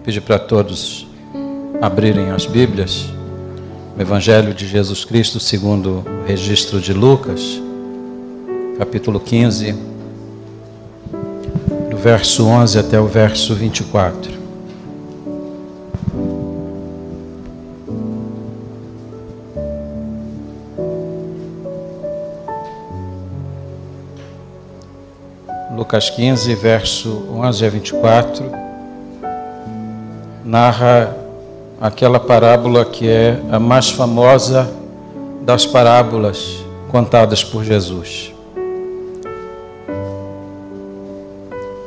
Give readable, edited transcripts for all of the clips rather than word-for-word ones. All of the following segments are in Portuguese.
Vou pedir para todos abrirem as Bíblias, o Evangelho de Jesus Cristo segundo o registro de Lucas, capítulo 15, do verso 11 até o verso 24. Lucas 15, verso 11 a 24, narra aquela parábola que é a mais famosa das parábolas contadas por Jesus.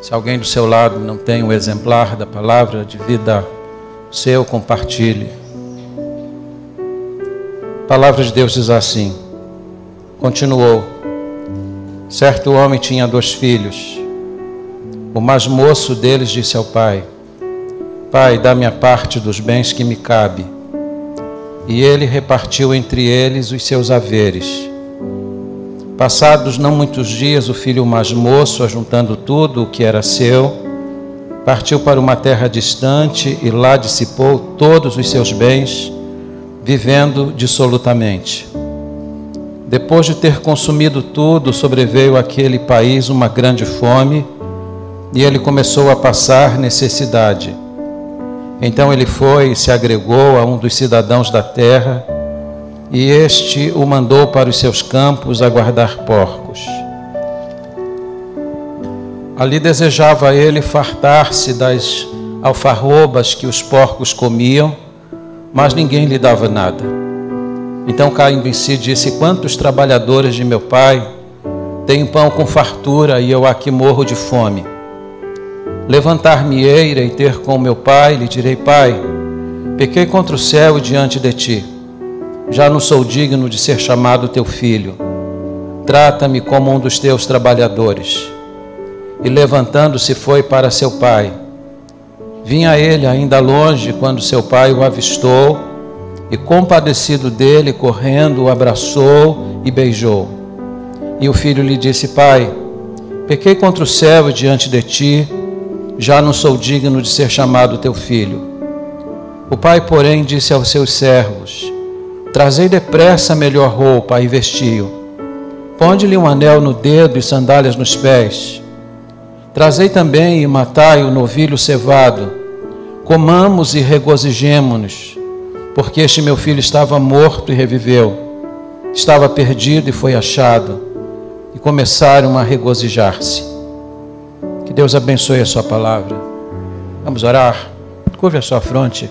Se alguém do seu lado não tem um exemplar da palavra de vida seu, compartilhe. A palavra de Deus diz assim, continuou: certo homem tinha 2 filhos. O mais moço deles disse ao pai: Pai, dá-me a parte dos bens que me cabe. E ele repartiu entre eles os seus haveres. Passados não muitos dias, o filho mais moço, ajuntando tudo o que era seu, partiu para uma terra distante e lá dissipou todos os seus bens, vivendo dissolutamente. Depois de ter consumido tudo, sobreveio àquele país uma grande fome, e ele começou a passar necessidade. Então ele foi e se agregou a um dos cidadãos da terra, e este o mandou para os seus campos a guardar porcos. Ali desejava ele fartar-se das alfarrobas que os porcos comiam, mas ninguém lhe dava nada. Então, caindo em si, disse: quantos trabalhadores de meu pai têm pão com fartura e eu aqui morro de fome? Levantar-me-ei, irei ter com meu pai, lhe direi: Pai, pequei contra o céu e diante de ti. Já não sou digno de ser chamado teu filho. Trata-me como um dos teus trabalhadores. E levantando-se foi para seu pai. Vinha ele ainda longe quando seu pai o avistou, e compadecido dele, correndo, o abraçou e beijou. E o filho lhe disse: Pai, pequei contra o céu e diante de ti, já não sou digno de ser chamado teu filho. O pai, porém, disse aos seus servos: trazei depressa a melhor roupa e vestiu. Ponde-lhe um anel no dedo e sandálias nos pés. Trazei também e matai o novilho cevado. Comamos e regozijemo-nos, porque este meu filho estava morto e reviveu, estava perdido e foi achado. E começaram a regozijar-se. Que Deus abençoe a sua palavra. Vamos orar? Curve a sua fronte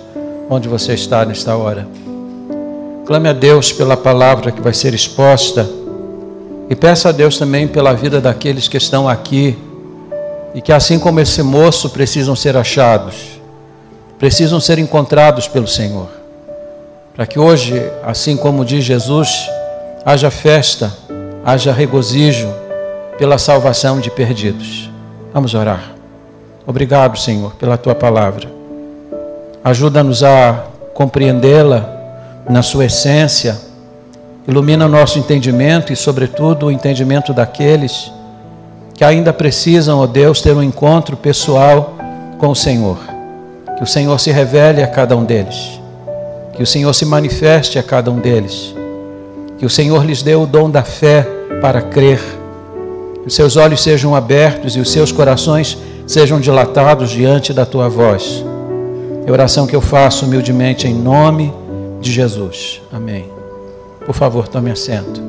onde você está nesta hora. Clame a Deus pela palavra que vai ser exposta e peça a Deus também pela vida daqueles que estão aqui e que, assim como esse moço, precisam ser achados, precisam ser encontrados pelo Senhor, para que hoje, assim como diz Jesus, haja festa, haja regozijo pela salvação de perdidos. Vamos orar. Obrigado, Senhor, pela tua palavra. Ajuda-nos a compreendê-la na sua essência. Ilumina o nosso entendimento e, sobretudo, o entendimento daqueles que ainda precisam, ó Deus, ter um encontro pessoal com o Senhor. Que o Senhor se revele a cada um deles. Que o Senhor se manifeste a cada um deles. Que o Senhor lhes dê o dom da fé para crer. Que os seus olhos sejam abertos e os seus corações sejam dilatados diante da tua voz. É a oração que eu faço humildemente em nome de Jesus. Amém. Por favor, tome assento.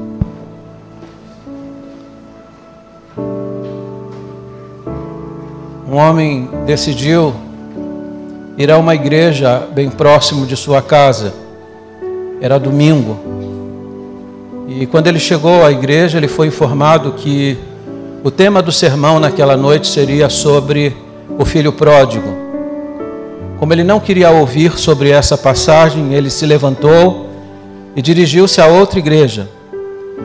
Um homem decidiu ir a uma igreja bem próximo de sua casa. Era domingo. E quando ele chegou à igreja, ele foi informado que o tema do sermão naquela noite seria sobre o filho pródigo. Como ele não queria ouvir sobre essa passagem, ele se levantou e dirigiu-se a outra igreja.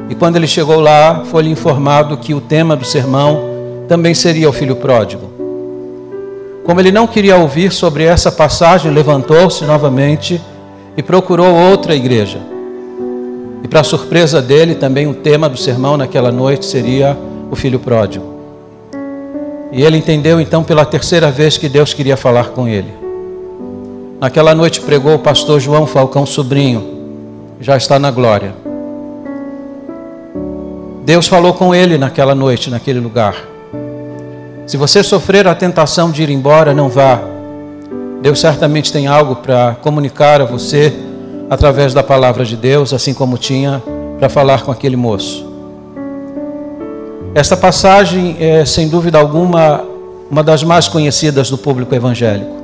E quando ele chegou lá, foi-lhe informado que o tema do sermão também seria o filho pródigo. Como ele não queria ouvir sobre essa passagem, levantou-se novamente e procurou outra igreja. E para surpresa dele, também o tema do sermão naquela noite seria o filho pródigo. E ele entendeu então pela terceira vez que Deus queria falar com ele. Naquela noite pregou o pastor João Falcão Sobrinho, já está na glória. Deus falou com ele naquela noite, naquele lugar. Se você sofrer a tentação de ir embora, não vá. Deus certamente tem algo para comunicar a você através da palavra de Deus, assim como tinha para falar com aquele moço. Esta passagem é, sem dúvida alguma, uma das mais conhecidas do público evangélico.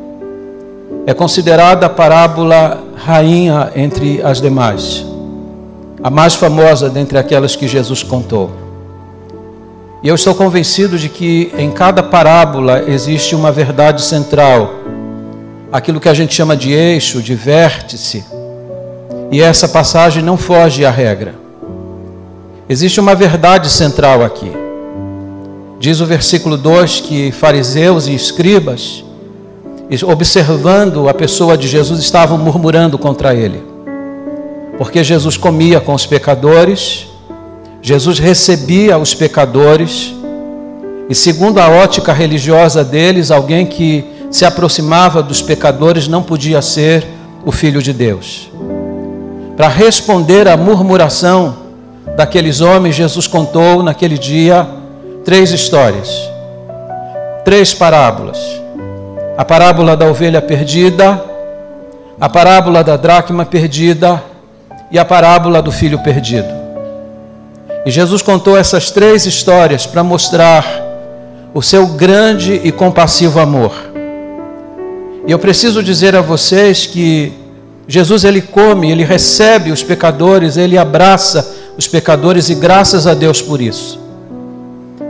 É considerada a parábola rainha entre as demais, a mais famosa dentre aquelas que Jesus contou. E eu estou convencido de que em cada parábola existe uma verdade central, aquilo que a gente chama de eixo, de vértice, e essa passagem não foge à regra. Existe uma verdade central aqui. Diz o versículo 2 que fariseus e escribas, observando a pessoa de Jesus, estavam murmurando contra ele, porque Jesus comia com os pecadores, Jesus recebia os pecadores, e segundo a ótica religiosa deles, alguém que se aproximava dos pecadores não podia ser o Filho de Deus. Para responder à murmuração daqueles homens, Jesus contou naquele dia 3 histórias, 3 parábolas. A parábola da ovelha perdida, a parábola da dracma perdida e a parábola do filho perdido. E Jesus contou essas 3 histórias para mostrar o seu grande e compassivo amor. E eu preciso dizer a vocês que Jesus, ele come, ele recebe os pecadores, ele abraça os pecadores, e graças a Deus por isso.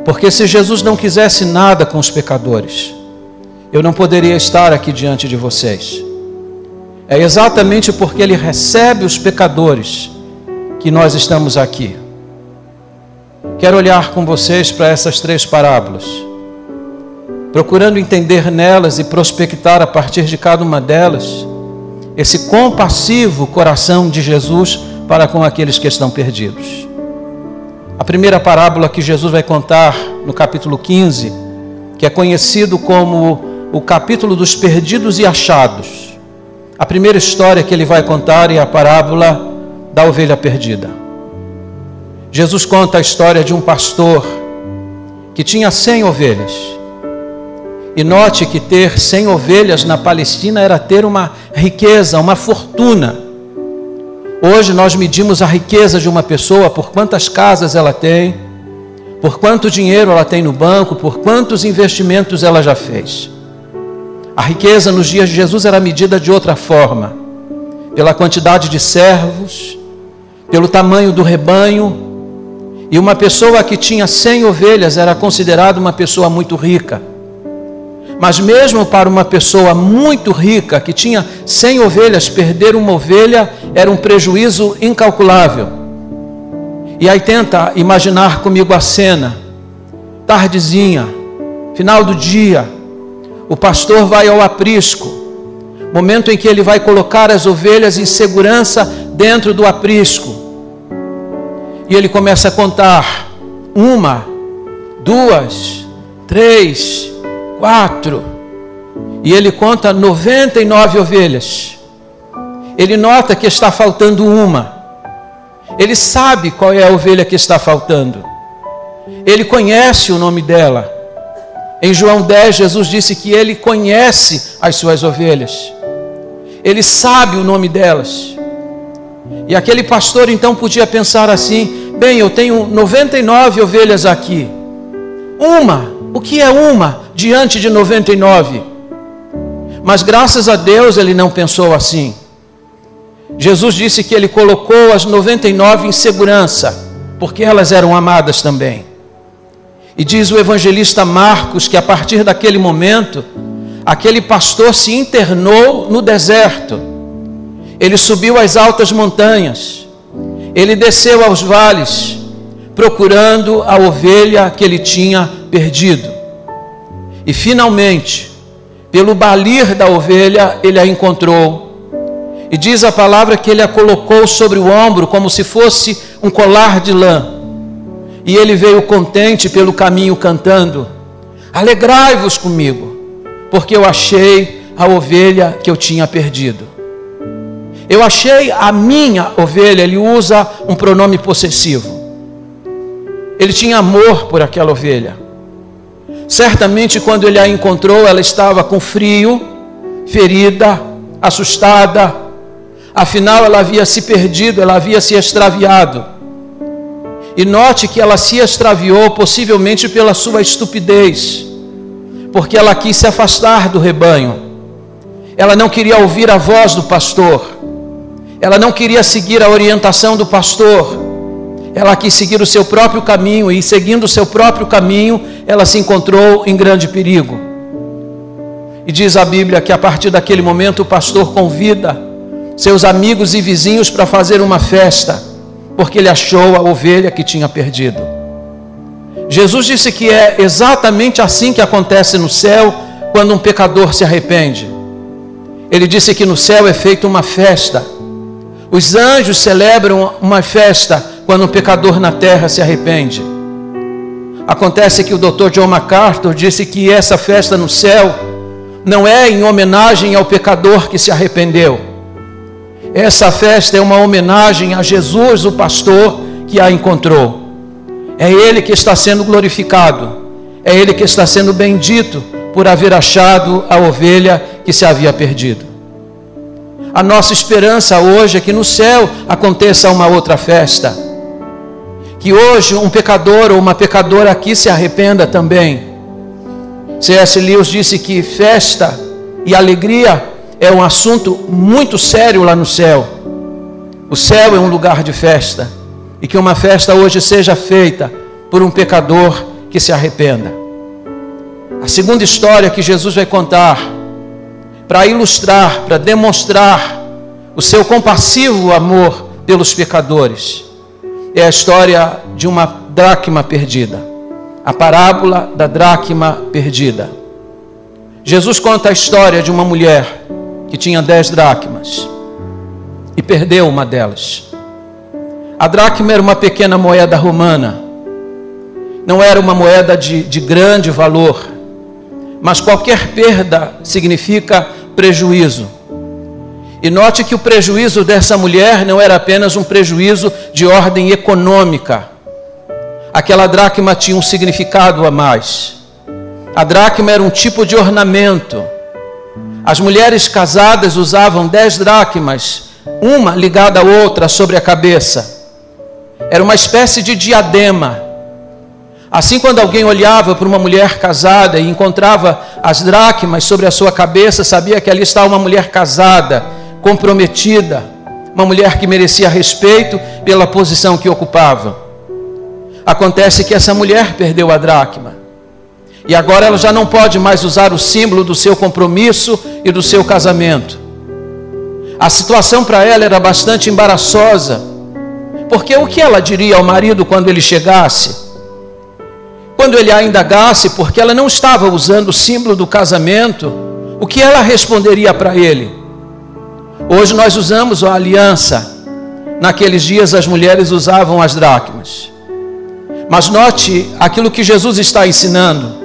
Porque se Jesus não quisesse nada com os pecadores, eu não poderia estar aqui diante de vocês. É exatamente porque ele recebe os pecadores que nós estamos aqui. Quero olhar com vocês para essas 3 parábolas, procurando entender nelas e prospectar a partir de cada uma delas esse compassivo coração de Jesus para com aqueles que estão perdidos. A primeira parábola que Jesus vai contar no capítulo 15, que é conhecido como o capítulo dos perdidos e achados. A primeira história que ele vai contar é a parábola da ovelha perdida. Jesus conta a história de um pastor que tinha 100 ovelhas. E note que ter 100 ovelhas na Palestina era ter uma riqueza, uma fortuna. Hoje nós medimos a riqueza de uma pessoa por quantas casas ela tem, por quanto dinheiro ela tem no banco, por quantos investimentos ela já fez. A riqueza nos dias de Jesus era medida de outra forma, pela quantidade de servos, pelo tamanho do rebanho, e uma pessoa que tinha 100 ovelhas era considerada uma pessoa muito rica. Mas mesmo para uma pessoa muito rica, que tinha 100 ovelhas, perder uma ovelha era um prejuízo incalculável. E aí tenta imaginar comigo a cena, tardezinha, final do dia, o pastor vai ao aprisco, momento em que ele vai colocar as ovelhas em segurança dentro do aprisco. E ele começa a contar: 1, 2, 3, 4. E ele conta 99 ovelhas. Ele nota que está faltando uma. Ele sabe qual é a ovelha que está faltando. Ele conhece o nome dela. Em João 10, Jesus disse que ele conhece as suas ovelhas. Ele sabe o nome delas. E aquele pastor então podia pensar assim: bem, eu tenho 99 ovelhas aqui. O que é uma diante de 99? Mas graças a Deus ele não pensou assim. Jesus disse que ele colocou as 99 em segurança, porque elas eram amadas também. E diz o evangelista Marcos que a partir daquele momento, aquele pastor se internou no deserto. Ele subiu às altas montanhas, ele desceu aos vales, procurando a ovelha que ele tinha perdido. E finalmente, pelo balir da ovelha, ele a encontrou. E diz a palavra que ele a colocou sobre o ombro como se fosse um colar de lã. E ele veio contente pelo caminho cantando: alegrai-vos comigo, porque eu achei a ovelha que eu tinha perdido. Eu achei a minha ovelha. Ele usa um pronome possessivo. Ele tinha amor por aquela ovelha. Certamente quando ele a encontrou, ela estava com frio, ferida, assustada. Afinal, ela havia se perdido, ela havia se extraviado. E note que ela se extraviou possivelmente pela sua estupidez, porque ela quis se afastar do rebanho. Ela não queria ouvir a voz do pastor. Ela não queria seguir a orientação do pastor. Ela quis seguir o seu próprio caminho, e seguindo o seu próprio caminho, ela se encontrou em grande perigo. E diz a Bíblia que a partir daquele momento o pastor convida seus amigos e vizinhos para fazer uma festa, porque ele achou a ovelha que tinha perdido. Jesus disse que é exatamente assim que acontece no céu quando um pecador se arrepende. Ele disse que no céu é feita uma festa. Os anjos celebram uma festa quando um pecador na terra se arrepende. Acontece que o Dr. John MacArthur disse que essa festa no céu não é em homenagem ao pecador que se arrependeu. Essa festa é uma homenagem a Jesus, o pastor, que a encontrou. É Ele que está sendo glorificado. É Ele que está sendo bendito por haver achado a ovelha que se havia perdido. A nossa esperança hoje é que no céu aconteça uma outra festa. Que hoje um pecador ou uma pecadora aqui se arrependa também. C.S. Lewis disse que festa e alegria é um assunto muito sério lá no céu. O céu é um lugar de festa. E que uma festa hoje seja feita por um pecador que se arrependa. A segunda história que Jesus vai contar, para ilustrar, para demonstrar o seu compassivo amor pelos pecadores, é a história de uma dracma perdida. A parábola da dracma perdida. Jesus conta a história de uma mulher que tinha 10 dracmas e perdeu uma delas. A dracma era uma pequena moeda romana. Não era uma moeda de grande valor, mas qualquer perda significa prejuízo. E note que o prejuízo dessa mulher não era apenas um prejuízo de ordem econômica. Aquela dracma tinha um significado a mais. A dracma era um tipo de ornamento. As mulheres casadas usavam 10 dracmas, uma ligada à outra sobre a cabeça. Era uma espécie de diadema. Assim, quando alguém olhava para uma mulher casada e encontrava as dracmas sobre a sua cabeça, sabia que ali estava uma mulher casada, comprometida, uma mulher que merecia respeito pela posição que ocupava. Acontece que essa mulher perdeu a dracma. E agora ela já não pode mais usar o símbolo do seu compromisso e do seu casamento. A situação para ela era bastante embaraçosa, porque o que ela diria ao marido quando ele chegasse? Quando ele a indagasse, porque ela não estava usando o símbolo do casamento, o que ela responderia para ele? Hoje nós usamos a aliança. Naqueles dias as mulheres usavam as dracmas. Mas note aquilo que Jesus está ensinando.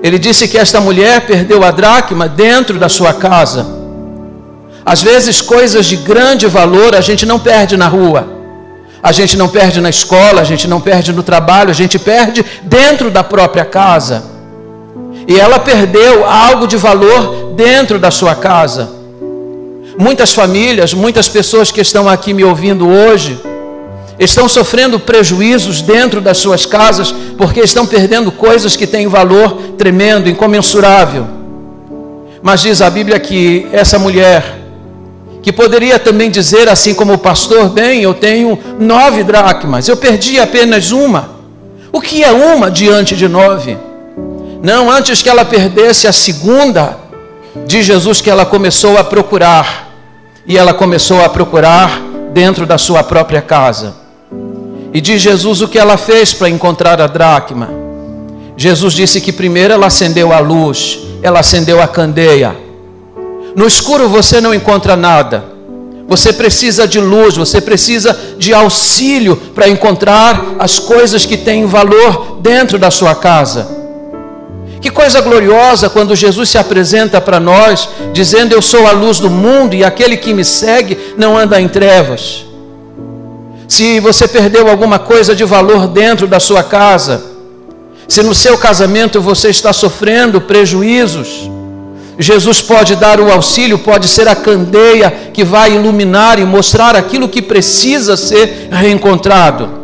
Ele disse que esta mulher perdeu a dracma dentro da sua casa. Às vezes coisas de grande valor a gente não perde na rua. A gente não perde na escola, a gente não perde no trabalho, a gente perde dentro da própria casa. E ela perdeu algo de valor dentro da sua casa. Muitas famílias, muitas pessoas que estão aqui me ouvindo hoje, estão sofrendo prejuízos dentro das suas casas, porque estão perdendo coisas que têm valor tremendo, incomensurável. Mas diz a Bíblia que essa mulher, que poderia também dizer assim como o pastor, bem, eu tenho 9 dracmas, eu perdi apenas uma. O que é uma diante de 9? Não, antes que ela perdesse a segunda, diz Jesus que ela começou a procurar. E ela começou a procurar dentro da sua própria casa. E diz Jesus o que ela fez para encontrar a dracma. Jesus disse que primeiro ela acendeu a luz, ela acendeu a candeia. No escuro você não encontra nada. Você precisa de luz, você precisa de auxílio para encontrar as coisas que têm valor dentro da sua casa. Que coisa gloriosa quando Jesus se apresenta para nós, dizendo: eu sou a luz do mundo e aquele que me segue não anda em trevas. Se você perdeu alguma coisa de valor dentro da sua casa, se no seu casamento você está sofrendo prejuízos, Jesus pode dar o auxílio, pode ser a candeia que vai iluminar e mostrar aquilo que precisa ser reencontrado.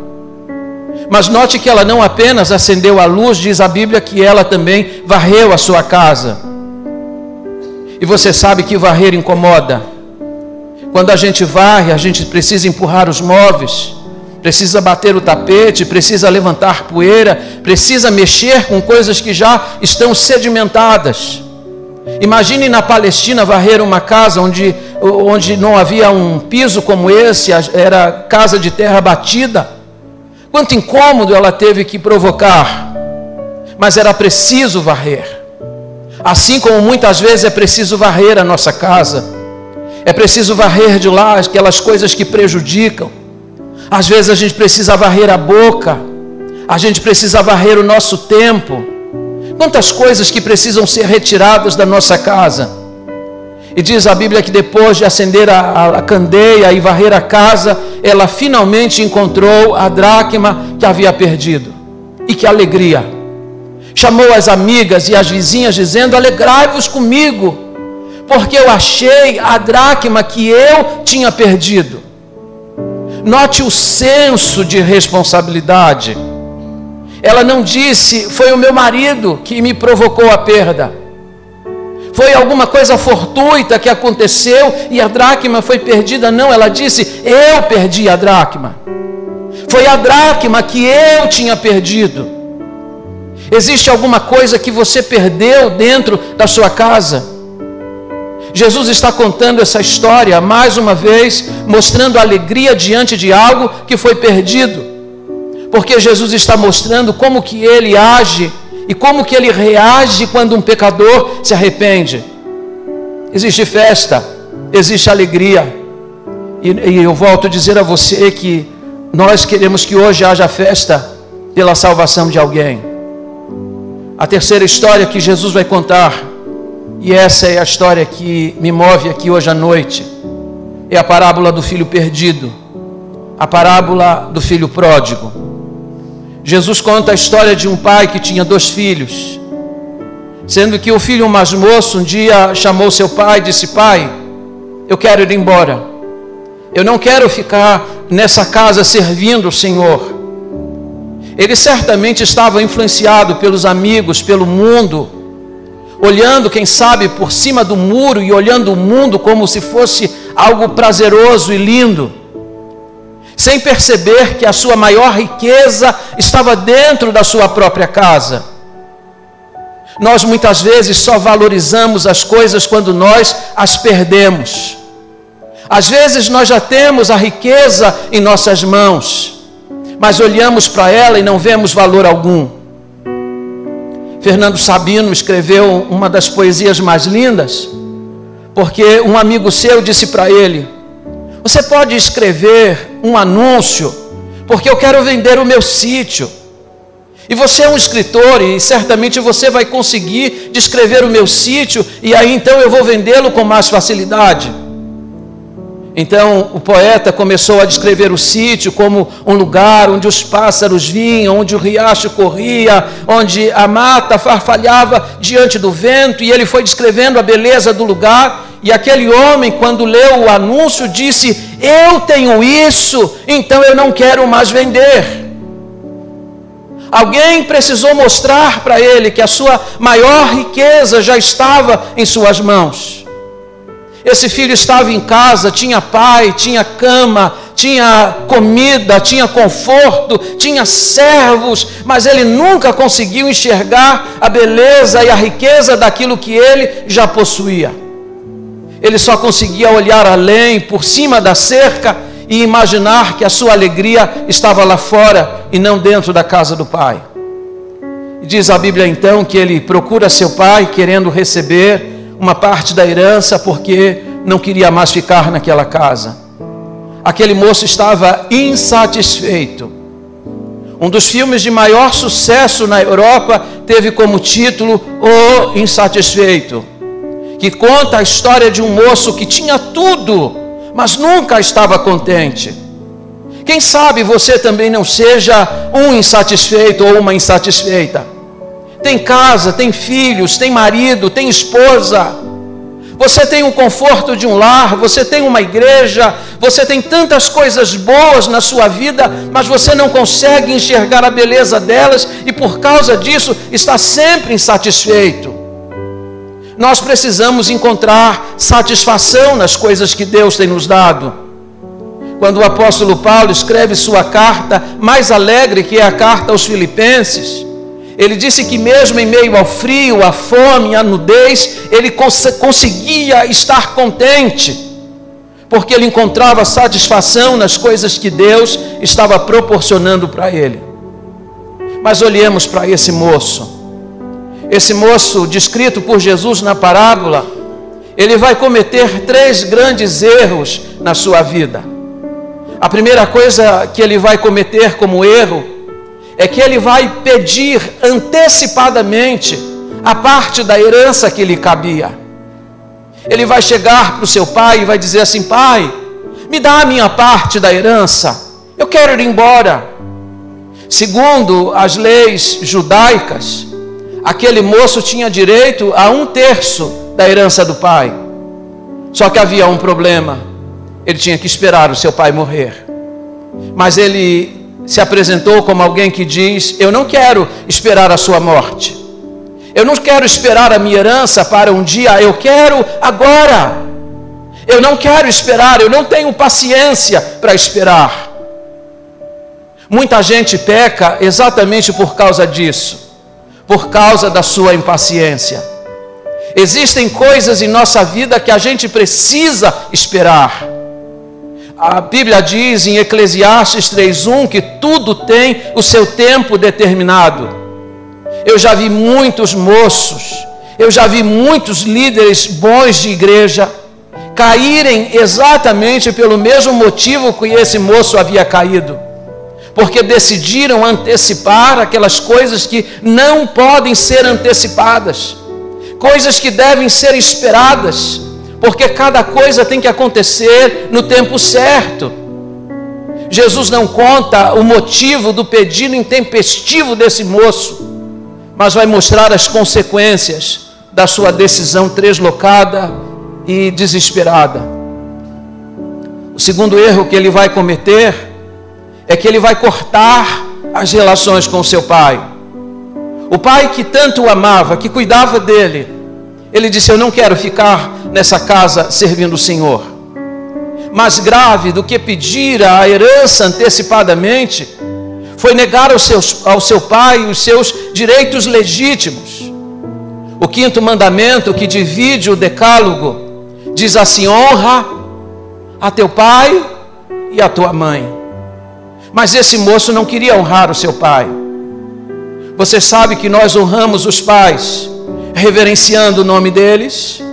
Mas note que ela não apenas acendeu a luz, diz a Bíblia que ela também varreu a sua casa. E você sabe que varrer incomoda. Quando a gente varre, a gente precisa empurrar os móveis, precisa bater o tapete, precisa levantar poeira, precisa mexer com coisas que já estão sedimentadas. Imagine na Palestina varrer uma casa onde não havia um piso como esse, era casa de terra batida. Quanto incômodo ela teve que provocar, mas era preciso varrer. Assim como muitas vezes é preciso varrer a nossa casa, é preciso varrer de lá aquelas coisas que prejudicam. Às vezes a gente precisa varrer a boca, a gente precisa varrer o nosso tempo. Quantas coisas que precisam ser retiradas da nossa casa. E diz a Bíblia que depois de acender a candeia e varrer a casa, ela finalmente encontrou a dracma que havia perdido. E que alegria! Chamou as amigas e as vizinhas dizendo: alegrai-vos comigo, porque eu achei a dracma que eu tinha perdido. Note o senso de responsabilidade. Ela não disse: foi o meu marido que me provocou a perda. Foi alguma coisa fortuita que aconteceu e a dracma foi perdida. Não, ela disse: eu perdi a dracma. Foi a dracma que eu tinha perdido. Existe alguma coisa que você perdeu dentro da sua casa? Jesus está contando essa história mais uma vez, mostrando alegria diante de algo que foi perdido. Porque Jesus está mostrando como que ele age e como que ele reage quando um pecador se arrepende. Existe festa, existe alegria. E eu volto a dizer a você que nós queremos que hoje haja festa pela salvação de alguém. A terceira história que Jesus vai contar, e essa é a história que me move aqui hoje à noite, é a parábola do filho perdido, a parábola do filho pródigo. Jesus conta a história de um pai que tinha 2 filhos, sendo que o filho mais moço um dia chamou seu pai e disse: pai, eu quero ir embora, eu não quero ficar nessa casa servindo o Senhor. Ele certamente estava influenciado pelos amigos, pelo mundo, olhando, quem sabe, por cima do muro e olhando o mundo como se fosse algo prazeroso e lindo, sem perceber que a sua maior riqueza estava dentro da sua própria casa. Nós muitas vezes só valorizamos as coisas quando nós as perdemos. Às vezes nós já temos a riqueza em nossas mãos, mas olhamos para ela e não vemos valor algum. Fernando Sabino escreveu uma das poesias mais lindas, porque um amigo seu disse para ele: você pode escrever um anúncio, porque eu quero vender o meu sítio. E você é um escritor e certamente você vai conseguir descrever o meu sítio, e aí então eu vou vendê-lo com mais facilidade. Então o poeta começou a descrever o sítio como um lugar onde os pássaros vinham, onde o riacho corria, onde a mata farfalhava diante do vento, e ele foi descrevendo a beleza do lugar. E aquele homem, quando leu o anúncio, disse: eu tenho isso, então eu não quero mais vender. Alguém precisou mostrar para ele que a sua maior riqueza já estava em suas mãos. Esse filho estava em casa, tinha pai, tinha cama, tinha comida, tinha conforto, tinha servos, mas ele nunca conseguiu enxergar a beleza e a riqueza daquilo que ele já possuía. Ele só conseguia olhar além, por cima da cerca, e imaginar que a sua alegria estava lá fora e não dentro da casa do pai. E diz a Bíblia então que ele procura seu pai querendo receber uma parte da herança, porque não queria mais ficar naquela casa. Aquele moço estava insatisfeito. Um dos filmes de maior sucesso na Europa teve como título O Insatisfeito, que conta a história de um moço que tinha tudo, mas nunca estava contente. Quem sabe você também não seja um insatisfeito ou uma insatisfeita. Tem casa, tem filhos, tem marido, tem esposa. Você tem o conforto de um lar, você tem uma igreja, você tem tantas coisas boas na sua vida, mas você não consegue enxergar a beleza delas e por causa disso está sempre insatisfeito. Nós precisamos encontrar satisfação nas coisas que Deus tem nos dado. Quando o apóstolo Paulo escreve sua carta mais alegre, que é a carta aos Filipenses, ele disse que mesmo em meio ao frio, à fome, à nudez, ele conseguia estar contente, porque ele encontrava satisfação nas coisas que Deus estava proporcionando para ele. Mas olhemos para esse moço descrito por Jesus na parábola. Ele vai cometer 3 grandes erros na sua vida. A primeira coisa que ele vai cometer como erro é que ele vai pedir antecipadamente a parte da herança que lhe cabia. Ele vai chegar para o seu pai e vai dizer assim: pai, me dá a minha parte da herança, eu quero ir embora. Segundo as leis judaicas, aquele moço tinha direito a 1/3 da herança do pai. Só que havia um problema: ele tinha que esperar o seu pai morrer. Mas ele se apresentou como alguém que diz: eu não quero esperar a sua morte, eu não quero esperar a minha herança para um dia, eu quero agora, eu não quero esperar, eu não tenho paciência para esperar. Muita gente peca exatamente por causa disso, por causa da sua impaciência. Existem coisas em nossa vida que a gente precisa esperar. A Bíblia diz em Eclesiastes 3:1 que tudo tem o seu tempo determinado. Eu já vi muitos moços, eu já vi muitos líderes bons de igreja caírem exatamente pelo mesmo motivo que esse moço havia caído, porque decidiram antecipar aquelas coisas que não podem ser antecipadas, coisas que devem ser esperadas, porque cada coisa tem que acontecer no tempo certo. Jesus não conta o motivo do pedido intempestivo desse moço, mas vai mostrar as consequências da sua decisão deslocada e desesperada. O segundo erro que ele vai cometer é que ele vai cortar as relações com o seu pai. O pai que tanto o amava, que cuidava dele, ele disse: eu não quero ficar nessa casa servindo o Senhor. Mais grave do que pedir a herança antecipadamente foi negar ao seu pai os seus direitos legítimos. O 5º mandamento, que divide o decálogo, diz assim: honra a teu pai e a tua mãe. Mas esse moço não queria honrar o seu pai. Você sabe que nós honramos os pais reverenciando o nome deles.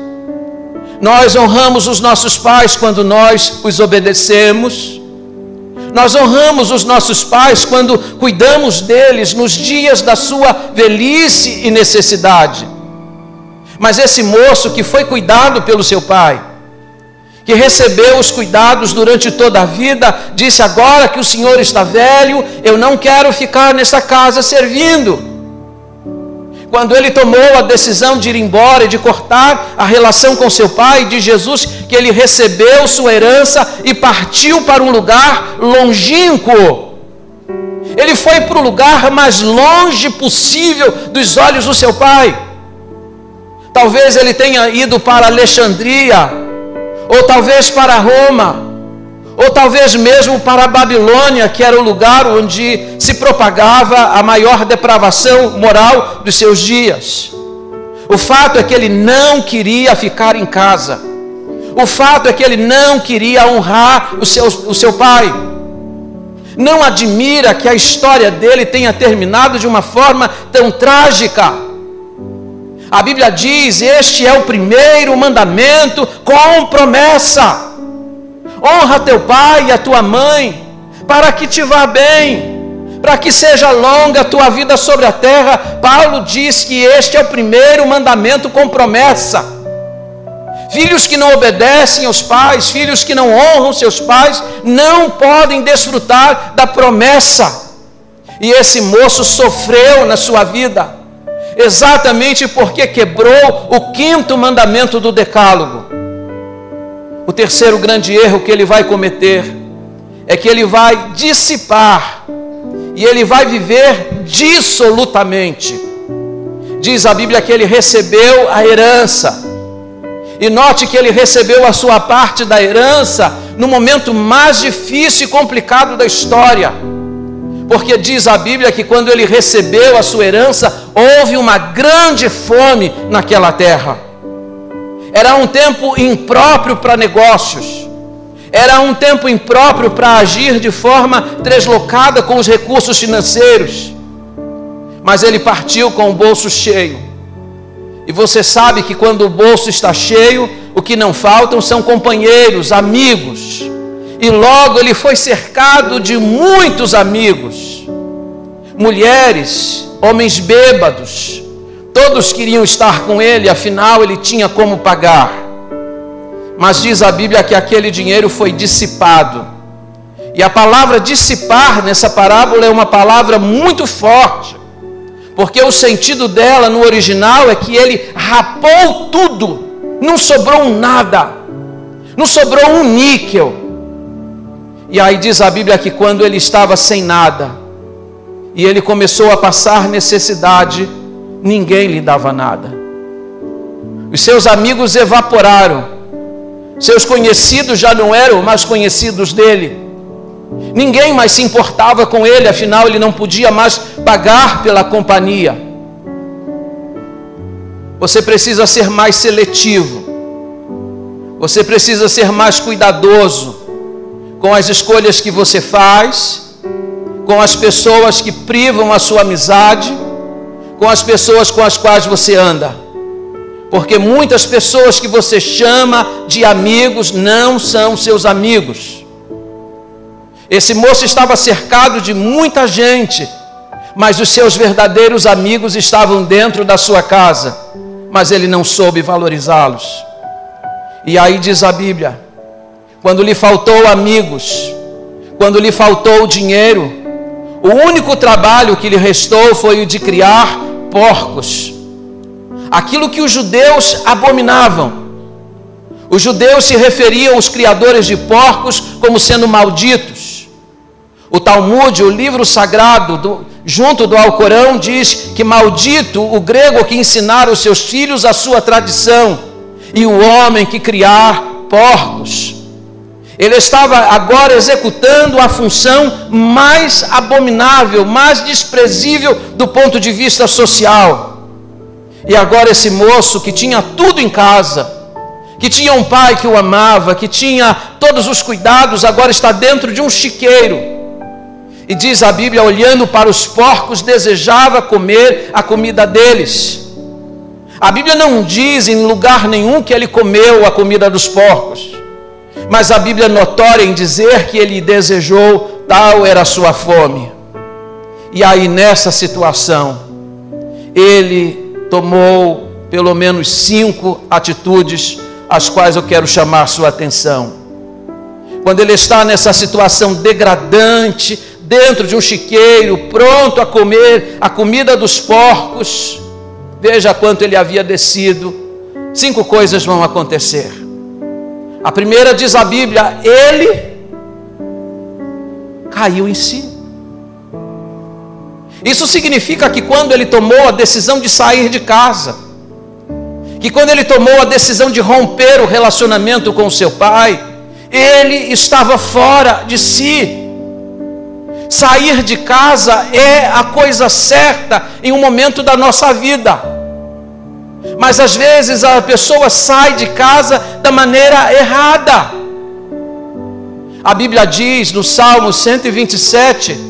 Nós honramos os nossos pais quando nós os obedecemos. Nós honramos os nossos pais quando cuidamos deles nos dias da sua velhice e necessidade. Mas esse moço que foi cuidado pelo seu pai, que recebeu os cuidados durante toda a vida, disse: agora que o senhor está velho, eu não quero ficar nessa casa servindo. Quando ele tomou a decisão de ir embora e de cortar a relação com seu pai, diz Jesus que ele recebeu sua herança e partiu para um lugar longínquo. Ele foi para o lugar mais longe possível dos olhos do seu pai. Talvez ele tenha ido para Alexandria, ou talvez para Roma, ou talvez mesmo para a Babilônia, que era o lugar onde se propagava a maior depravação moral dos seus dias. O fato é que ele não queria ficar em casa. O fato é que ele não queria honrar o seu pai. Não admira que a história dele tenha terminado de uma forma tão trágica. A Bíblia diz: este é o primeiro mandamento com promessa. Honra teu pai e a tua mãe, para que te vá bem, para que seja longa a tua vida sobre a terra. Paulo diz que este é o primeiro mandamento com promessa. Filhos que não obedecem aos pais, filhos que não honram seus pais, não podem desfrutar da promessa. E esse moço sofreu na sua vida, exatamente porque quebrou o 5º mandamento do decálogo. O terceiro grande erro que ele vai cometer é que ele vai dissipar, e ele vai viver dissolutamente. Diz a Bíblia que ele recebeu a herança. E note que ele recebeu a sua parte da herança no momento mais difícil e complicado da história. Porque diz a Bíblia que quando ele recebeu a sua herança, houve uma grande fome naquela terra. Era um tempo impróprio para negócios. Era um tempo impróprio para agir de forma deslocada com os recursos financeiros. Mas ele partiu com o bolso cheio. E você sabe que quando o bolso está cheio, o que não faltam são companheiros, amigos. E logo ele foi cercado de muitos amigos. Mulheres, homens bêbados, todos queriam estar com ele, afinal ele tinha como pagar. Mas diz a Bíblia que aquele dinheiro foi dissipado. E a palavra dissipar nessa parábola é uma palavra muito forte. Porque o sentido dela no original é que ele rapou tudo, não sobrou nada, não sobrou um níquel. E aí diz a Bíblia que quando ele estava sem nada, e ele começou a passar necessidade, ninguém lhe dava nada. Os seus amigos evaporaram, seus conhecidos já não eram mais conhecidos dele. Ninguém mais se importava com ele, afinal ele não podia mais pagar pela companhia. Você precisa ser mais seletivo. Você precisa ser mais cuidadoso com as escolhas que você faz, com as pessoas que privam a sua amizade, com as pessoas com as quais você anda. Porque muitas pessoas que você chama de amigos não são seus amigos. Esse moço estava cercado de muita gente, mas os seus verdadeiros amigos estavam dentro da sua casa, mas ele não soube valorizá-los. E aí diz a Bíblia, quando lhe faltou amigos, quando lhe faltou dinheiro, o único trabalho que lhe restou foi o de criar porcos. Aquilo que os judeus abominavam. Os judeus se referiam aos criadores de porcos como sendo malditos. O Talmud, o livro sagrado junto do Alcorão, diz que maldito o grego que ensinar os seus filhos a sua tradição, e o homem que criar porcos. Ele estava agora executando a função mais abominável, mais desprezível do ponto de vista social. E agora esse moço que tinha tudo em casa, que tinha um pai que o amava, que tinha todos os cuidados, agora está dentro de um chiqueiro. E diz a Bíblia, olhando para os porcos, desejava comer a comida deles. A Bíblia não diz em lugar nenhum que ele comeu a comida dos porcos, mas a Bíblia é notória em dizer que ele desejou, tal era a sua fome. E aí nessa situação, ele tomou pelo menos 5 atitudes, as quais eu quero chamar sua atenção. Quando ele está nessa situação degradante, dentro de um chiqueiro, pronto a comer a comida dos porcos, veja quanto ele havia descido. 5 coisas vão acontecer. A primeira, diz a Bíblia, ele caiu em si. Isso significa que quando ele tomou a decisão de sair de casa, que quando ele tomou a decisão de romper o relacionamento com o seu pai, ele estava fora de si. Sair de casa é a coisa certa em um momento da nossa vida. Mas às vezes a pessoa sai de casa da maneira errada. A Bíblia diz no Salmo 127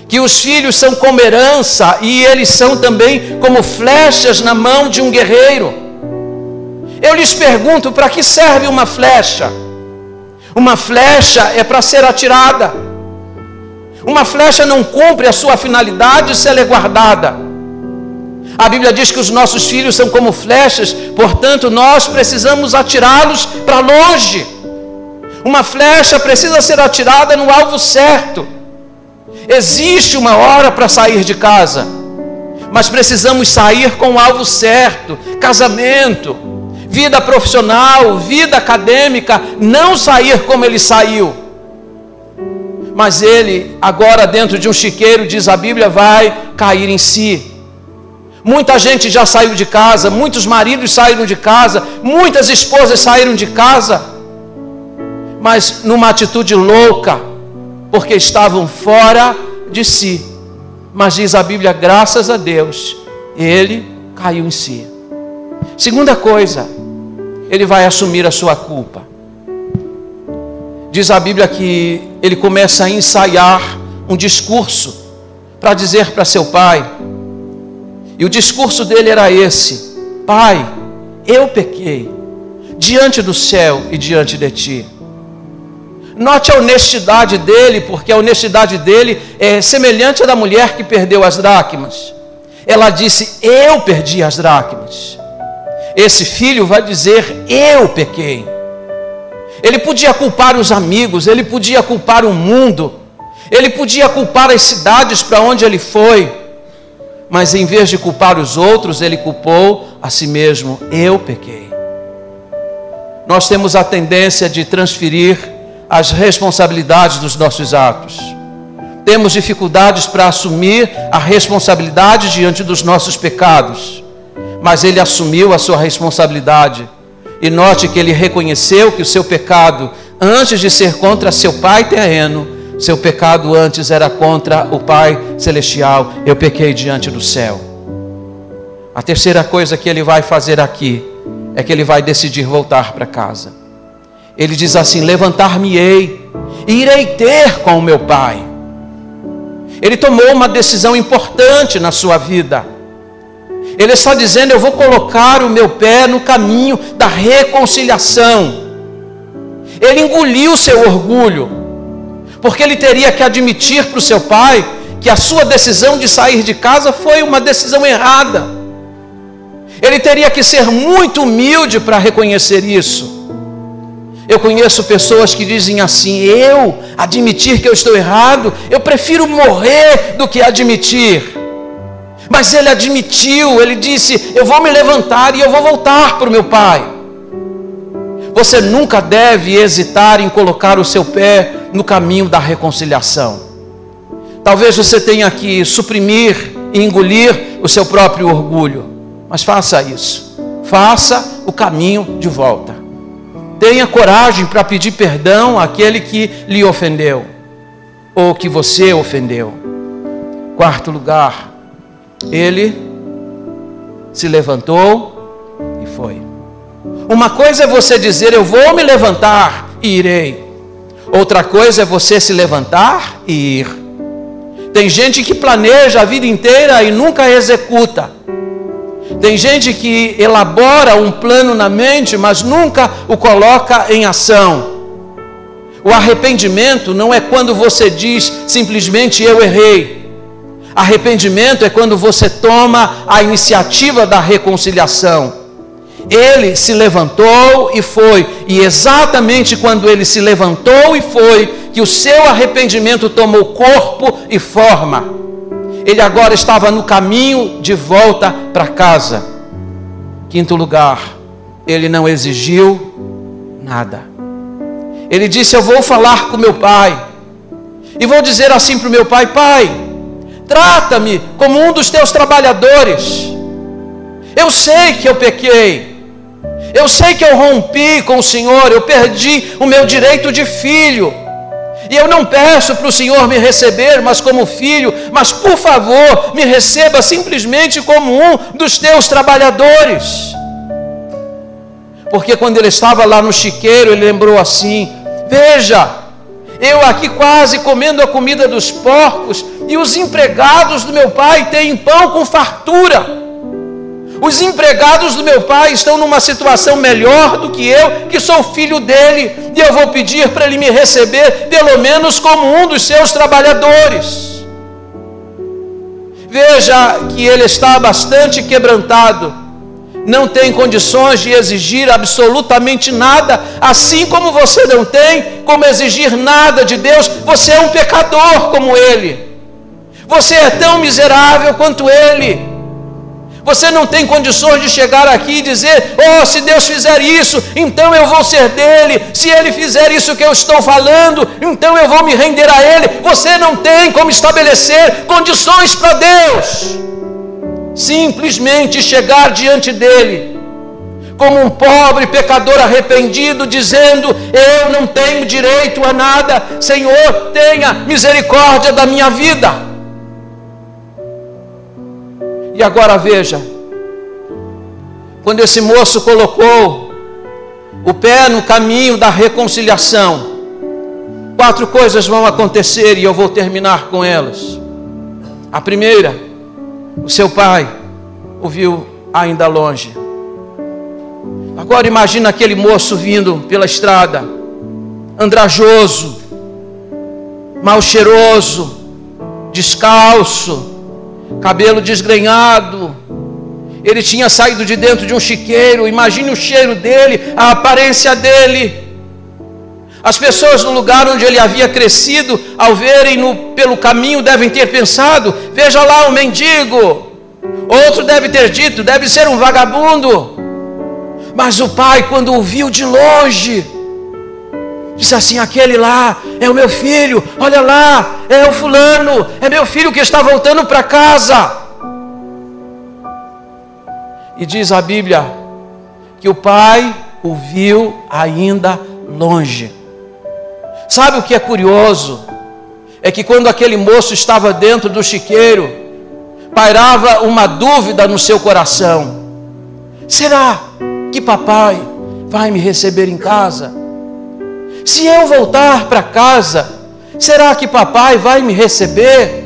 que os filhos são como herança e eles são também como flechas na mão de um guerreiro. Eu lhes pergunto, para que serve uma flecha? Uma flecha é para ser atirada. Uma flecha não cumpre a sua finalidade se ela é guardada. A Bíblia diz que os nossos filhos são como flechas, portanto nós precisamos atirá-los para longe. Uma flecha precisa ser atirada no alvo certo. Existe uma hora para sair de casa, mas precisamos sair com o alvo certo. Casamento, vida profissional, vida acadêmica, não sair como ele saiu. Mas ele, agora dentro de um chiqueiro, diz a Bíblia, vai cair em si. Muita gente já saiu de casa, muitos maridos saíram de casa, muitas esposas saíram de casa, mas numa atitude louca, porque estavam fora de si. Mas diz a Bíblia, graças a Deus, ele caiu em si. Segunda coisa, ele vai assumir a sua culpa. Diz a Bíblia que ele começa a ensaiar um discurso para dizer para seu pai. E o discurso dele era esse: Pai, eu pequei diante do céu e diante de ti. Note a honestidade dele, porque a honestidade dele é semelhante à da mulher que perdeu as dracmas. Ela disse, eu perdi as dracmas. Esse filho vai dizer, eu pequei. Ele podia culpar os amigos, ele podia culpar o mundo, ele podia culpar as cidades para onde ele foi, mas em vez de culpar os outros, ele culpou a si mesmo. Eu pequei. Nós temos a tendência de transferir as responsabilidades dos nossos atos. Temos dificuldades para assumir a responsabilidade diante dos nossos pecados, mas ele assumiu a sua responsabilidade. E note que ele reconheceu que o seu pecado, antes de ser contra seu pai terreno, seu pecado antes era contra o Pai celestial. Eu pequei diante do céu. A terceira coisa que ele vai fazer aqui é que ele vai decidir voltar para casa. Ele diz assim, levantar-me-ei e irei ter com o meu pai. Ele tomou uma decisão importante na sua vida. Ele está dizendo, eu vou colocar o meu pé no caminho da reconciliação. Ele engoliu seu orgulho, porque ele teria que admitir para o seu pai que a sua decisão de sair de casa foi uma decisão errada. Ele teria que ser muito humilde para reconhecer isso. Eu conheço pessoas que dizem assim, eu admitir que eu estou errado, eu prefiro morrer do que admitir. Mas ele admitiu, ele disse, eu vou me levantar e eu vou voltar para o meu pai. Você nunca deve hesitar em colocar o seu pé no caminho da reconciliação. Talvez você tenha que suprimir e engolir o seu próprio orgulho, mas faça isso. Faça o caminho de volta. Tenha coragem para pedir perdão àquele que lhe ofendeu, ou que você ofendeu. Quarto lugar, ele se levantou e foi. Uma coisa é você dizer, eu vou me levantar e irei. Outra coisa é você se levantar e ir. Tem gente que planeja a vida inteira e nunca executa. Tem gente que elabora um plano na mente, mas nunca o coloca em ação. O arrependimento não é quando você diz simplesmente eu errei. Arrependimento é quando você toma a iniciativa da reconciliação. Ele se levantou e foi, e exatamente quando ele se levantou e foi, que o seu arrependimento tomou corpo e forma. Ele agora estava no caminho de volta para casa. Quinto lugar, ele não exigiu nada. Ele disse, eu vou falar com meu pai, e vou dizer assim para o meu pai, pai, trata-me como um dos teus trabalhadores. Eu sei que eu pequei. Eu sei que eu rompi com o Senhor. Eu perdi o meu direito de filho. E eu não peço para o Senhor me receber, mas como filho. Mas por favor, me receba simplesmente como um dos teus trabalhadores. Porque quando ele estava lá no chiqueiro, ele lembrou assim, veja, eu aqui quase comendo a comida dos porcos, e os empregados do meu pai têm pão com fartura. Os empregados do meu pai estão numa situação melhor do que eu, que sou filho dele, e eu vou pedir para ele me receber, pelo menos como um dos seus trabalhadores. Veja que ele está bastante quebrantado, não tem condições de exigir absolutamente nada, assim como você não tem como exigir nada de Deus. Você é um pecador como ele, você é tão miserável quanto ele. Você não tem condições de chegar aqui e dizer: oh, se Deus fizer isso, então eu vou ser dele. Se ele fizer isso que eu estou falando, então eu vou me render a ele. Você não tem como estabelecer condições para Deus. Simplesmente chegar diante dele como um pobre pecador arrependido, dizendo: eu não tenho direito a nada, Senhor, tenha misericórdia da minha vida. E agora veja, quando esse moço colocou o pé no caminho da reconciliação, 4 coisas vão acontecer e eu vou terminar com elas. A primeira, o seu pai o viu ainda longe. Agora imagina aquele moço vindo pela estrada, andrajoso, mal cheiroso, descalço, cabelo desgrenhado. Ele tinha saído de dentro de um chiqueiro. Imagine o cheiro dele, a aparência dele. As pessoas no lugar onde ele havia crescido, ao verem-no pelo caminho, devem ter pensado: veja lá o mendigo. Outro deve ter dito: deve ser um vagabundo. Mas o pai, quando o viu de longe, disse assim: aquele lá é o meu filho, olha lá, é o fulano, é meu filho que está voltando para casa. E diz a Bíblia que o pai o viu ainda longe. Sabe o que é curioso? É que quando aquele moço estava dentro do chiqueiro, pairava uma dúvida no seu coração: será que papai vai me receber em casa? Se eu voltar para casa, será que papai vai me receber?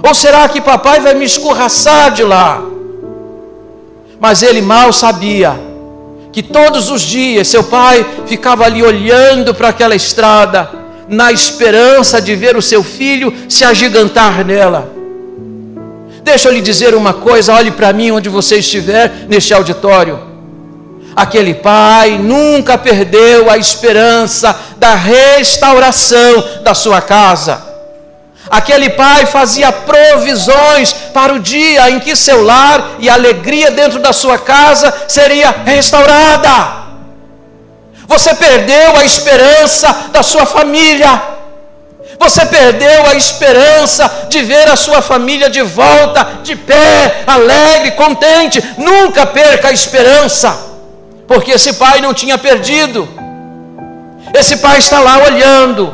Ou será que papai vai me escorraçar de lá? Mas ele mal sabia que todos os dias seu pai ficava ali olhando para aquela estrada, na esperança de ver o seu filho se agigantar nela. Deixa eu lhe dizer uma coisa, olhe para mim onde você estiver neste auditório. Aquele pai nunca perdeu a esperança da restauração da sua casa. Aquele pai fazia provisões para o dia em que seu lar e a alegria dentro da sua casa seria restaurada. Você perdeu a esperança da sua família. Você perdeu a esperança de ver a sua família de volta, de pé, alegre, contente. Nunca perca a esperança, porque esse pai não tinha perdido. Esse pai está lá olhando.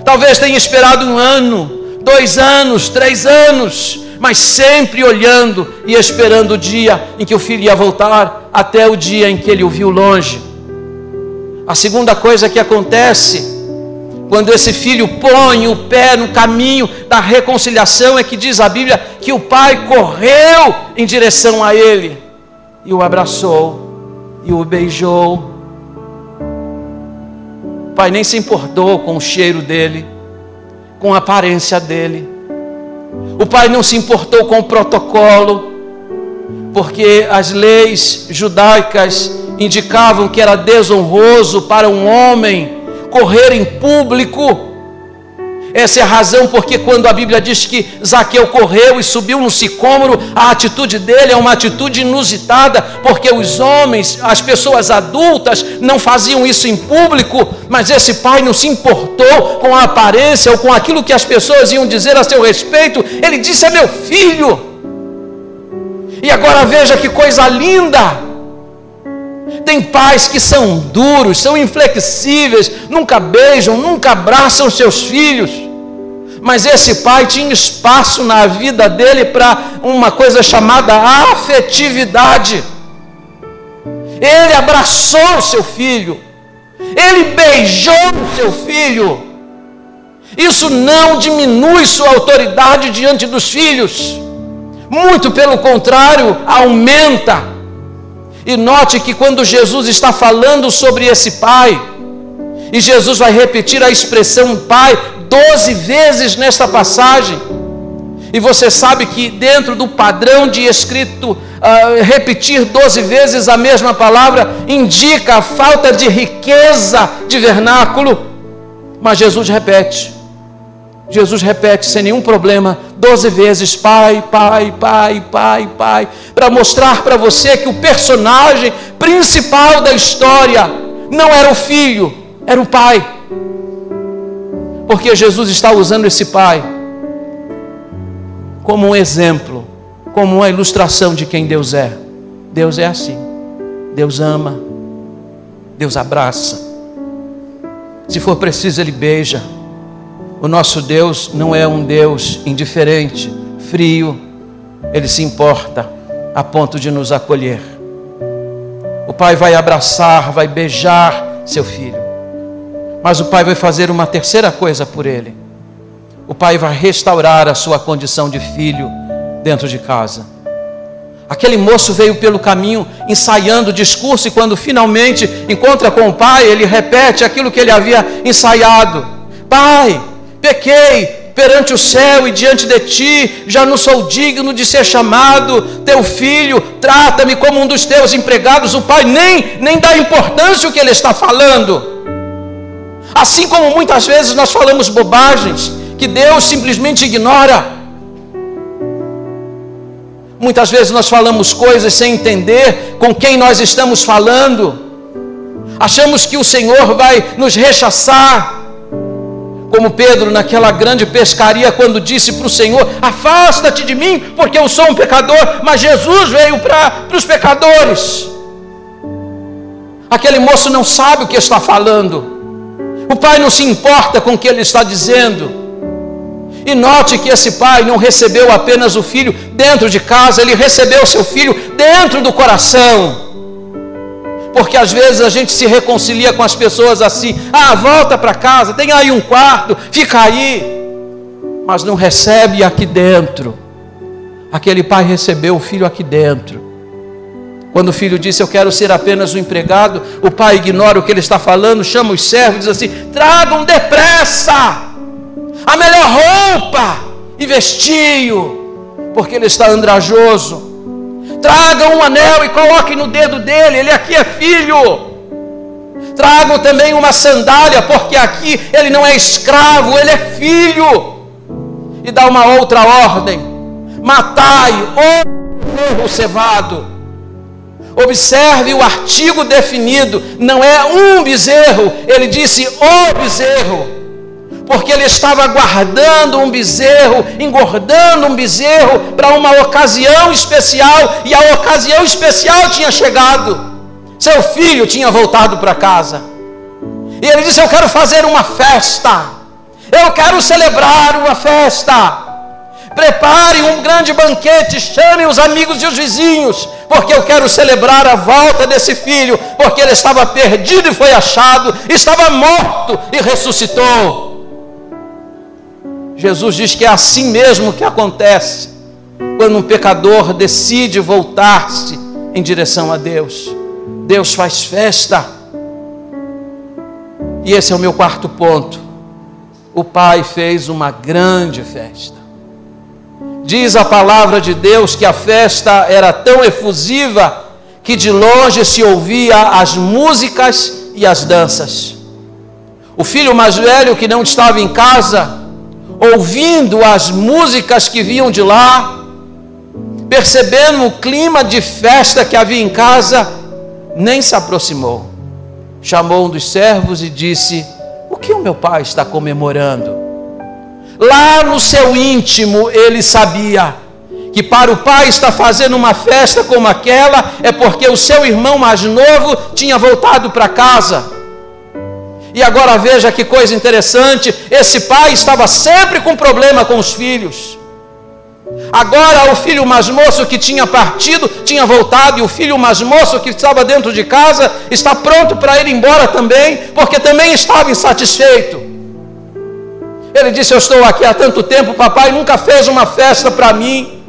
Talvez tenha esperado 1 ano, 2 anos, 3 anos, mas sempre olhando e esperando o dia em que o filho ia voltar, até o dia em que ele o viu longe. A segunda coisa que acontece quando esse filho põe o pé no caminho da reconciliação é que diz a Bíblia que o pai correu em direção a ele e o abraçou e o beijou. O pai nem se importou com o cheiro dele, com a aparência dele. O pai não se importou com o protocolo, porque as leis judaicas indicavam que era desonroso para um homem correr em público. Essa é a razão porque quando a Bíblia diz que Zaqueu correu e subiu no sicômoro, a atitude dele é uma atitude inusitada, porque os homens, as pessoas adultas, não faziam isso em público, mas esse pai não se importou com a aparência ou com aquilo que as pessoas iam dizer a seu respeito. Ele disse: é meu filho. E agora veja que coisa linda. Tem pais que são duros, são inflexíveis, nunca beijam, nunca abraçam seus filhos. Mas esse pai tinha espaço na vida dele para uma coisa chamada afetividade. Ele abraçou o seu filho, ele beijou o seu filho. Isso não diminui sua autoridade diante dos filhos, Muito pelo contrário, aumenta. E note que quando Jesus está falando sobre esse pai, e Jesus vai repetir a expressão pai 12 vezes nesta passagem, e você sabe que dentro do padrão de escrito, repetir 12 vezes a mesma palavra indica a falta de riqueza de vernáculo, mas Jesus repete sem nenhum problema, 12 vezes, pai, pai, pai, pai, pai, para mostrar para você que o personagem principal da história não era o filho, era o pai, porque Jesus está usando esse pai como um exemplo, como uma ilustração de quem Deus é. Deus é assim, Deus ama, Deus abraça, se for preciso Ele beija. O nosso Deus não é um Deus indiferente, frio, Ele se importa a ponto de nos acolher. O pai vai abraçar, vai beijar seu filho, mas o pai vai fazer uma terceira coisa por ele. O pai vai restaurar a sua condição de filho dentro de casa. Aquele moço veio pelo caminho ensaiando o discurso, e quando finalmente encontra com o pai, ele repete aquilo que ele havia ensaiado: pai, pequei perante o céu e diante de ti, já não sou digno de ser chamado teu filho, trata-me como um dos teus empregados. O pai nem dá importância ao que ele está falando. Assim como muitas vezes nós falamos bobagens que Deus simplesmente ignora. Muitas vezes nós falamos coisas sem entender com quem nós estamos falando. Achamos que o Senhor vai nos rechaçar, como Pedro naquela grande pescaria, quando disse para o Senhor: afasta-te de mim, porque eu sou um pecador. Mas Jesus veio para os pecadores. Aquele moço não sabe o que está falando. O pai não se importa com o que ele está dizendo. E note que esse pai não recebeu apenas o filho dentro de casa, ele recebeu seu filho dentro do coração. Porque às vezes a gente se reconcilia com as pessoas assim: volta para casa, tem aí um quarto, fica aí. Mas não recebe aqui dentro. Aquele pai recebeu o filho aqui dentro. Quando o filho disse: eu quero ser apenas um empregado, o pai ignora o que ele está falando, chama os servos e diz assim: tragam depressa a melhor roupa e vestiu, porque ele está andrajoso. Tragam um anel e coloquem no dedo dele, ele aqui é filho. Tragam também uma sandália, porque aqui ele não é escravo, ele é filho. E dá uma outra ordem: matai o cevado. Observe o artigo definido, não é um bezerro, ele disse o bezerro. Porque ele estava guardando um bezerro, engordando um bezerro para uma ocasião especial, e a ocasião especial tinha chegado. Seu filho tinha voltado para casa, e ele disse: eu quero fazer uma festa, eu quero celebrar uma festa. Prepare um grande banquete, chamem os amigos e os vizinhos, porque eu quero celebrar a volta desse filho, porque ele estava perdido e foi achado, estava morto e ressuscitou. Jesus diz que é assim mesmo que acontece quando um pecador decide voltar-se em direção a Deus. Deus faz festa. E esse é o meu quarto ponto. O pai fez uma grande festa. Diz a palavra de Deus que a festa era tão efusiva que de longe se ouvia as músicas e as danças. O filho mais velho, que não estava em casa, ouvindo as músicas que vinham de lá, percebendo o clima de festa que havia em casa, nem se aproximou. Chamou um dos servos e disse: o que o meu pai está comemorando? Lá no seu íntimo ele sabia que para o pai estar fazendo uma festa como aquela é porque o seu irmão mais novo tinha voltado para casa. E agora veja que coisa interessante, esse pai estava sempre com problema com os filhos. Agora o filho mais moço que tinha partido, tinha voltado, e o filho mais moço que estava dentro de casa, está pronto para ir embora também, porque também estava insatisfeito. Ele disse: eu estou aqui há tanto tempo, papai nunca fez uma festa para mim.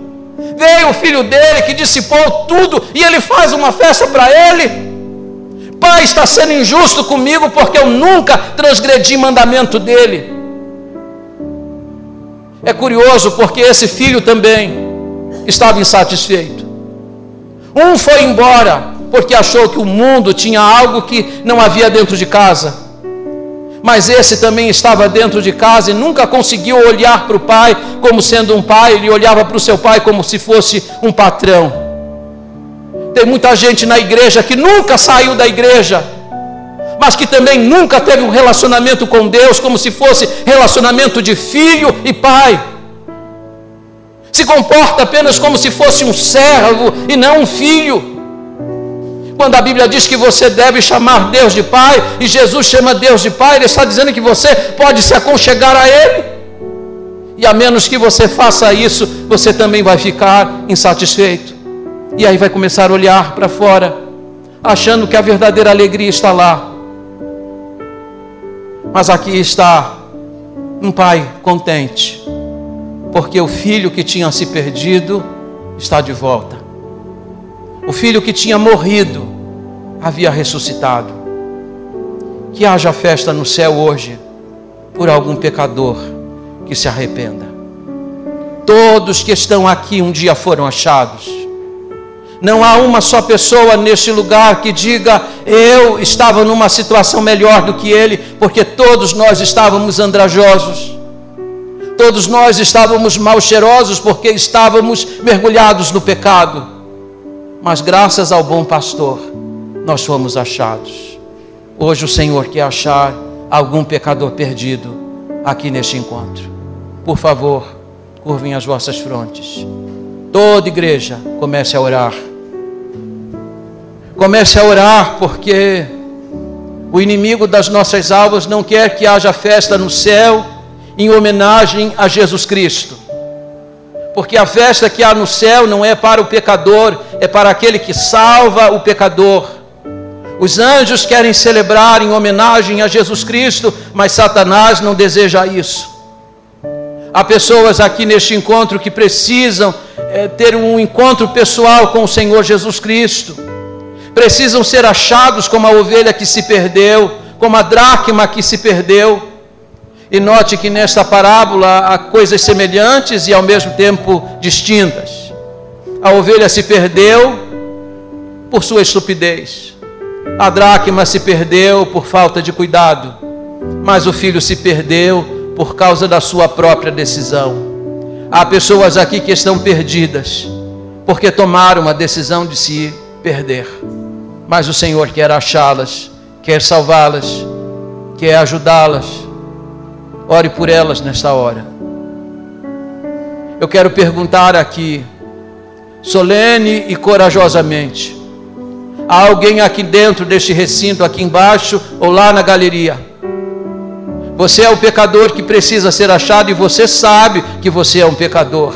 Veio o filho dele que dissipou tudo e ele faz uma festa para ele. Pai, está sendo injusto comigo porque eu nunca transgredi mandamento dele. É curioso porque esse filho também estava insatisfeito. Um foi embora porque achou que o mundo tinha algo que não havia dentro de casa. Mas esse também estava dentro de casa e nunca conseguiu olhar para o pai como sendo um pai. Ele olhava para o seu pai como se fosse um patrão. Tem muita gente na igreja que nunca saiu da igreja, mas que também nunca teve um relacionamento com Deus como se fosse relacionamento de filho e pai. Se comporta apenas como se fosse um servo e não um filho. Quando a Bíblia diz que você deve chamar Deus de Pai, e Jesus chama Deus de Pai, Ele está dizendo que você pode se aconchegar a Ele. E a menos que você faça isso, você também vai ficar insatisfeito. E aí vai começar a olhar para fora, achando que a verdadeira alegria está lá. Mas aqui está um pai contente, porque o filho que tinha se perdido está de volta. O filho que tinha morrido havia ressuscitado. Que haja festa no céu hoje por algum pecador que se arrependa. Todos que estão aqui um dia foram achados. Não há uma só pessoa neste lugar que diga: eu estava numa situação melhor do que ele, porque todos nós estávamos andrajosos. Todos nós estávamos mal cheirosos porque estávamos mergulhados no pecado. Mas graças ao bom pastor, nós fomos achados. Hoje o Senhor quer achar algum pecador perdido aqui neste encontro. Por favor, curvem as vossas frontes. Toda igreja, comece a orar. Comece a orar, porque o inimigo das nossas almas não quer que haja festa no céu em homenagem a Jesus Cristo. Porque a festa que há no céu não é para o pecador, é para aquele que salva o pecador. Os anjos querem celebrar em homenagem a Jesus Cristo, mas Satanás não deseja isso. Há pessoas aqui neste encontro que precisam ter um encontro pessoal com o Senhor Jesus Cristo. Precisam ser achados como a ovelha que se perdeu, como a dracma que se perdeu. E note que nesta parábola há coisas semelhantes e ao mesmo tempo distintas. A ovelha se perdeu por sua estupidez. A dracma se perdeu por falta de cuidado. Mas o filho se perdeu por causa da sua própria decisão. Há pessoas aqui que estão perdidas porque tomaram a decisão de se perder. Mas o Senhor quer achá-las, quer salvá-las, quer ajudá-las. Ore por elas nesta hora. Eu quero perguntar aqui, solene e corajosamente: há alguém aqui dentro deste recinto, aqui embaixo ou lá na galeria? Você é o pecador que precisa ser achado e você sabe que você é um pecador.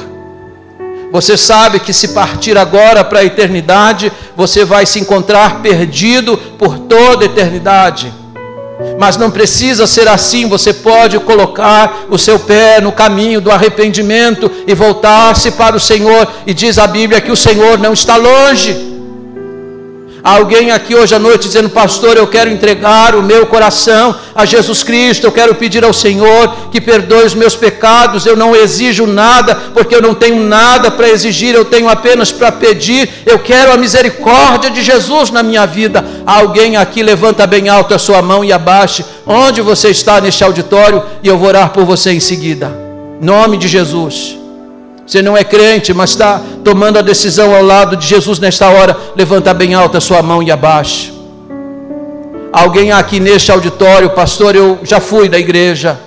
Você sabe que se partir agora para a eternidade, você vai se encontrar perdido por toda a eternidade. Mas não precisa ser assim. Você pode colocar o seu pé no caminho do arrependimento e voltar-se para o Senhor. E diz a Bíblia que o Senhor não está longe. Há alguém aqui hoje à noite dizendo: pastor, eu quero entregar o meu coração a Jesus Cristo, eu quero pedir ao Senhor que perdoe os meus pecados. Eu não exijo nada, porque eu não tenho nada para exigir, eu tenho apenas para pedir. Eu quero a misericórdia de Jesus na minha vida. Há alguém aqui? Levanta bem alto a sua mão e abaixe onde você está neste auditório, e eu vou orar por você em seguida. Em nome de Jesus. Você não é crente, mas está tomando a decisão ao lado de Jesus nesta hora. Levanta bem alta a sua mão e abaixe. Alguém aqui neste auditório: pastor, eu já fui da igreja,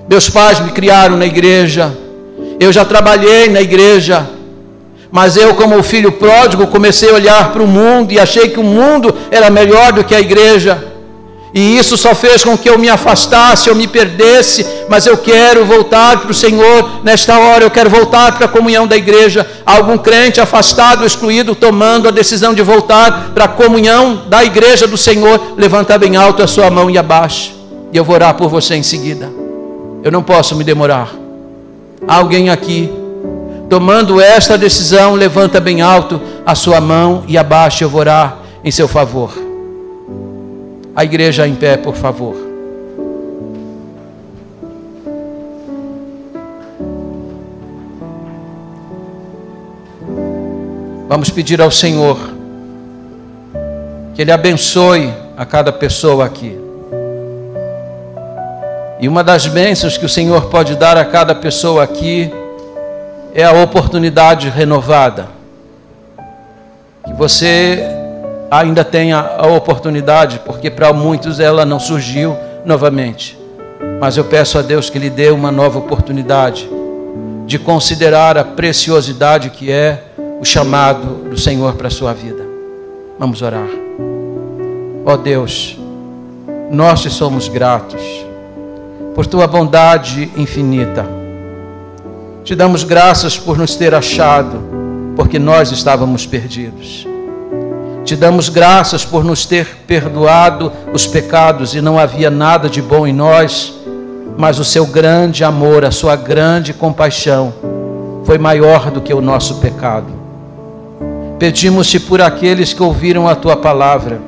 meus pais me criaram na igreja, eu já trabalhei na igreja, mas eu, como o filho pródigo, comecei a olhar para o mundo e achei que o mundo era melhor do que a igreja. E isso só fez com que eu me afastasse, eu me perdesse. Mas eu quero voltar para o Senhor nesta hora. Eu quero voltar para a comunhão da igreja. Algum crente afastado, excluído, tomando a decisão de voltar para a comunhão da igreja do Senhor? Levanta bem alto a sua mão e abaixe, e eu vou orar por você em seguida. Eu não posso me demorar. Há alguém aqui? Tomando esta decisão, levanta bem alto a sua mão e abaixe, eu vou orar em seu favor. A igreja em pé, por favor. Vamos pedir ao Senhor que Ele abençoe a cada pessoa aqui. E uma das bênçãos que o Senhor pode dar a cada pessoa aqui é a oportunidade renovada. Que você ainda tenha a oportunidade, porque para muitos ela não surgiu novamente. Mas eu peço a Deus que lhe dê uma nova oportunidade de considerar a preciosidade que é o chamado do Senhor para a sua vida. Vamos orar. Ó Deus, nós te somos gratos por tua bondade infinita. Te damos graças por nos ter achado, porque nós estávamos perdidos. Te damos graças por nos ter perdoado os pecados e não havia nada de bom em nós, mas o seu grande amor, a sua grande compaixão foi maior do que o nosso pecado. Pedimos-te por aqueles que ouviram a tua palavra.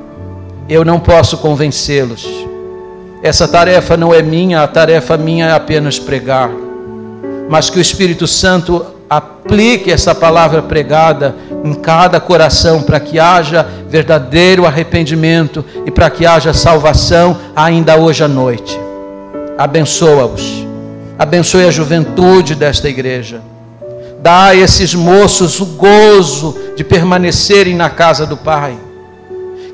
Eu não posso convencê-los. Essa tarefa não é minha, a tarefa minha é apenas pregar. Mas que o Espírito Santo aplique essa palavra pregada em cada coração, para que haja verdadeiro arrependimento e para que haja salvação ainda hoje à noite. Abençoa-os, abençoe a juventude desta igreja. Dá a esses moços o gozo de permanecerem na casa do Pai.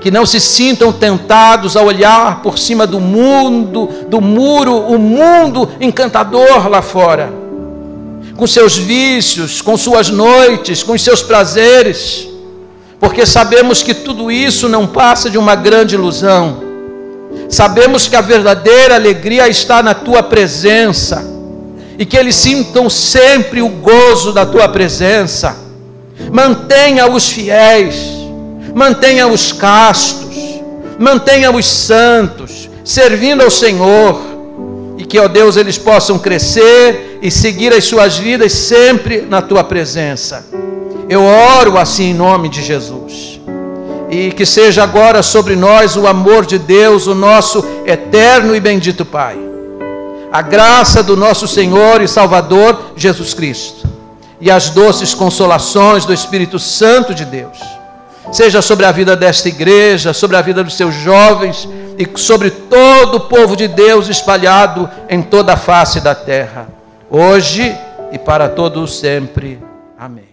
Que não se sintam tentados a olhar por cima do mundo, do muro, o mundo encantador lá fora, com seus vícios, com suas noites, com os seus prazeres, porque sabemos que tudo isso não passa de uma grande ilusão. Sabemos que a verdadeira alegria está na tua presença, e que eles sintam sempre o gozo da tua presença. Mantenha-os fiéis, mantenha-os castos, mantenha-os santos, servindo ao Senhor, e que, ó Deus, eles possam crescer e seguir as suas vidas sempre na tua presença. Eu oro assim em nome de Jesus, e que seja agora sobre nós o amor de Deus, o nosso eterno e bendito Pai, a graça do nosso Senhor e Salvador Jesus Cristo, e as doces consolações do Espírito Santo de Deus, seja sobre a vida desta igreja, sobre a vida dos seus jovens e sobre todo o povo de Deus espalhado em toda a face da terra, hoje e para todos sempre. Amém.